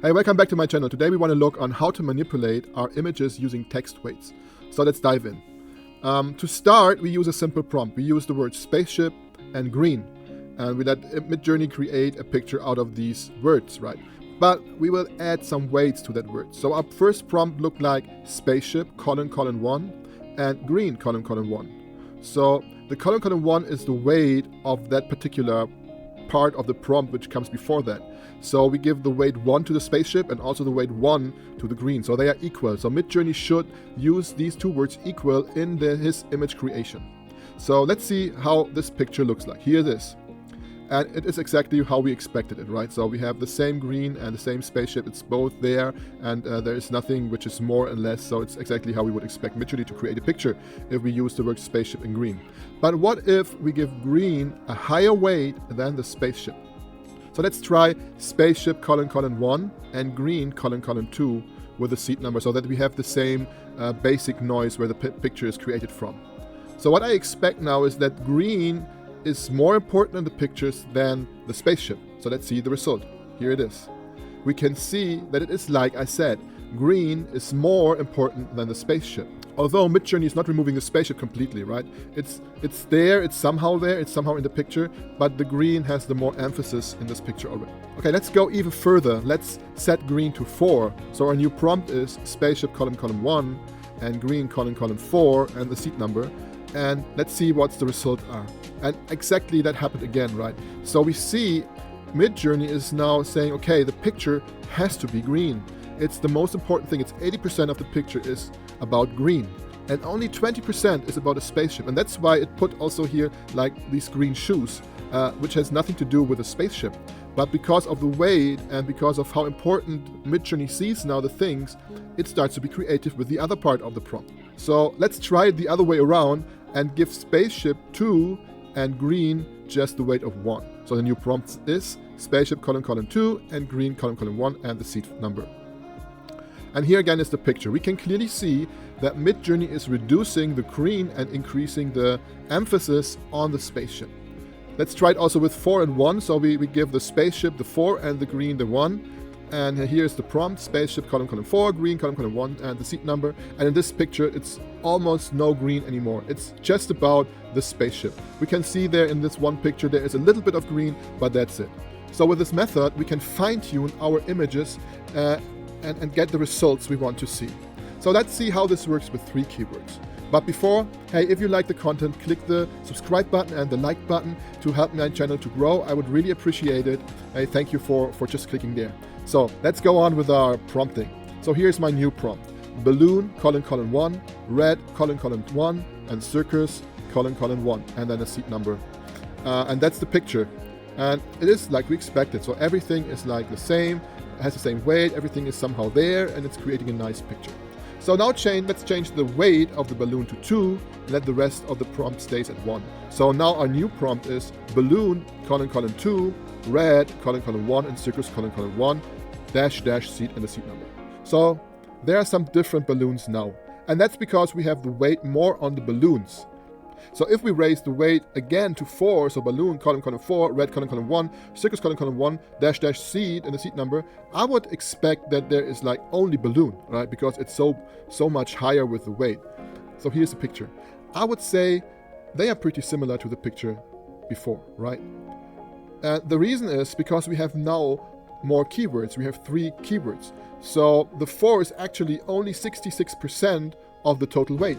Hey, welcome back to my channel. Today we want to look on how to manipulate our images using text weights. So let's dive in. To start, we use a simple prompt. We use the word spaceship and green. And we let Midjourney create a picture out of these words, right? But we will add some weights to that word. So our first prompt looked like spaceship, : 1, and green, : 1. So the : 1 is the weight of that particular part of the prompt which comes before that. So we give the weight 1 to the spaceship and also the weight 1 to the green. So they are equal. So Midjourney should use these two words equal in his image creation. So let's see how this picture looks like. Here it is. And it is exactly how we expected it, right? So we have the same green and the same spaceship. It's both there, and there is nothing which is more and less. So it's exactly how we would expect Midjourney to create a picture if we use the word spaceship and green. But what if we give green a higher weight than the spaceship? So let's try spaceship : 1 and green : 2 with a seed number so that we have the same basic noise where the picture is created from. So what I expect now is that green is more important in the pictures than the spaceship. So let's see the result. Here it is. We can see that it is like I said, green is more important than the spaceship. Although Midjourney is not removing the spaceship completely, right? It's there, it's somehow in the picture, but the green has the more emphasis in this picture already. Okay, let's go even further. Let's set green to 4. So our new prompt is spaceship : 1 and green : 4 and the seed number. And let's see what's the result are. And exactly that happened again, right? So we see Midjourney is now saying, okay, the picture has to be green. It's the most important thing. It's 80% of the picture is about green. And only 20% is about a spaceship. And that's why it put also here like these green shoes, which has nothing to do with a spaceship. But because of the weight and because of how important Midjourney sees now the things, it starts to be creative with the other part of the prompt. So let's try it the other way around and give spaceship 2 and green just the weight of 1. So the new prompt is spaceship : 2 and green : 1 and the seed number. And here again is the picture. We can clearly see that Midjourney is reducing the green and increasing the emphasis on the spaceship. Let's try it also with 4 and 1. So we give the spaceship the 4 and the green the 1. And here's the prompt, spaceship : 4, green : 1 and the seed number. And in this picture, it's almost no green anymore. It's just about the spaceship. We can see there in this one picture, there is a little bit of green, but that's it. So with this method, we can fine-tune our images and get the results we want to see. So let's see how this works with 3 keywords. But before, hey, if you like the content, click the subscribe button and the like button to help my channel to grow. I would really appreciate it. Hey, thank you for just clicking there. So let's go on with our prompting. So here's my new prompt. Balloon : 1, red : 1, and circus : 1, and then a seed number. And that's the picture. And it is like we expected. So everything is like the same, has the same weight, everything is somehow there, and it's creating a nice picture. So now let's change the weight of the balloon to 2, and let the rest of the prompt stays at 1. So now our new prompt is balloon : 2, red : 1, and circus : 1, -- seed and the seed number. So there are some different balloons now. And that's because we have the weight more on the balloons. So if we raise the weight again to 4, so balloon : 4, red : 1, circus : 1, -- seed and the seed number, I would expect that there is like only balloon, right? Because it's so much higher with the weight. So here's the picture. I would say they are pretty similar to the picture before, right? And the reason is because we have now more keywords. We have 3 keywords. So the 4 is actually only 66% of the total weight.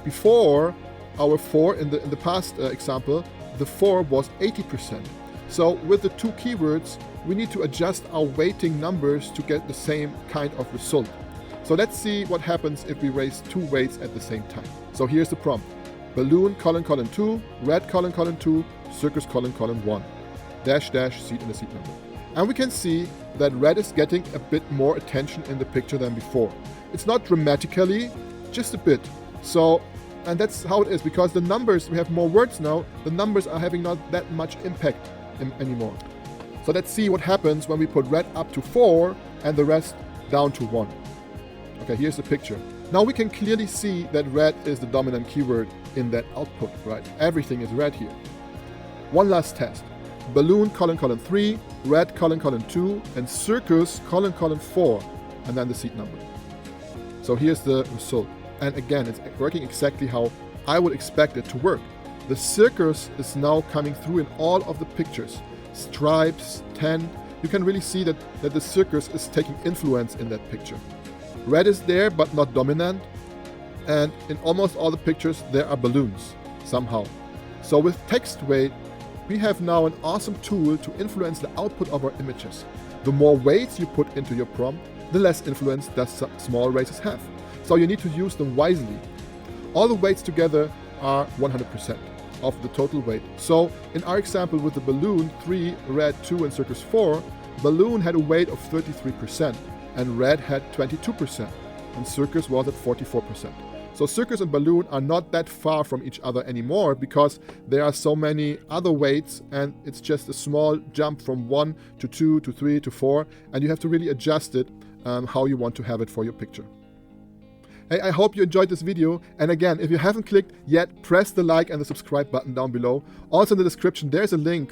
Before, our 4 in the past example, the 4 was 80%. So with the 2 keywords, we need to adjust our weighting numbers to get the same kind of result. So let's see what happens if we raise 2 weights at the same time. So here's the prompt. Balloon : 2, red : 2, circus : 1, -- seed and the seed number. And we can see that red is getting a bit more attention in the picture than before. It's not dramatically, just a bit. So, and that's how it is, because the numbers, we have more words now, the numbers are having not that much impact anymore. So let's see what happens when we put red up to 4 and the rest down to 1. Okay, here's the picture. Now we can clearly see that red is the dominant keyword in that output, right? Everything is red here. One last test. balloon : 3, red : 2, and circus : 4, and then the seed number. So here's the result. And again, it's working exactly how I would expect it to work. The circus is now coming through in all of the pictures. Stripes, tent. You can really see that the circus is taking influence in that picture. Red is there, but not dominant. And in almost all the pictures, there are balloons, somehow. So with text weight, we have now an awesome tool to influence the output of our images. The more weights you put into your prompt, the less influence does small races have. So you need to use them wisely. All the weights together are 100% of the total weight. So in our example with the balloon 3, red 2, and circus 4, balloon had a weight of 33%, and red had 22%, and circus was at 44%. So circus and balloon are not that far from each other anymore because there are so many other weights, and it's just a small jump from 1 to 2 to 3 to 4, and you have to really adjust it how you want to have it for your picture. Hey, I hope you enjoyed this video, and again, if you haven't clicked yet, press the like and the subscribe button down below. Also in the description there's a link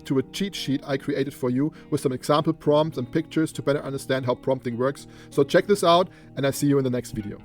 to a cheat sheet I created for you with some example prompts and pictures to better understand how prompting works. So check this out, and I'll see you in the next video.